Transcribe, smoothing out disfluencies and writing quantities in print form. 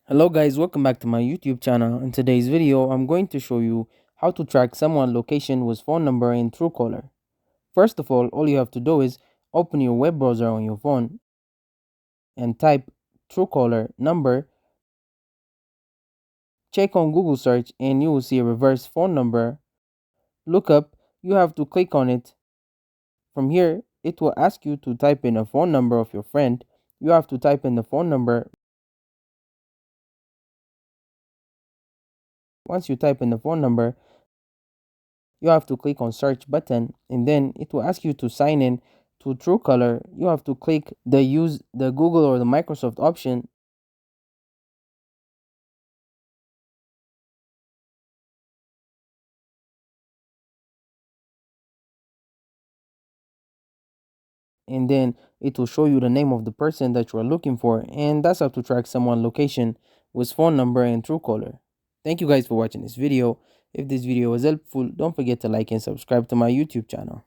Hello guys, welcome back to my YouTube channel. In today's video, I'm going to show you how to track someone's location with phone number in Truecaller. First of all you have to do is open your web browser on your phone and type Truecaller number. Check on Google search and you will see a reverse phone number. Look up, you have to click on it. From here, it will ask you to type in a phone number of your friend. You have to type in the phone number. Once you type in the phone number, you have to click on search button and then it will ask you to sign in to Truecaller. You have to click the use the Google or the Microsoft option, and then it will show you the name of the person that you are looking for, and that's how to track someone location with phone number and Truecaller. Thank you guys for watching this video. If this video was helpful, don't forget to like and subscribe to my YouTube channel.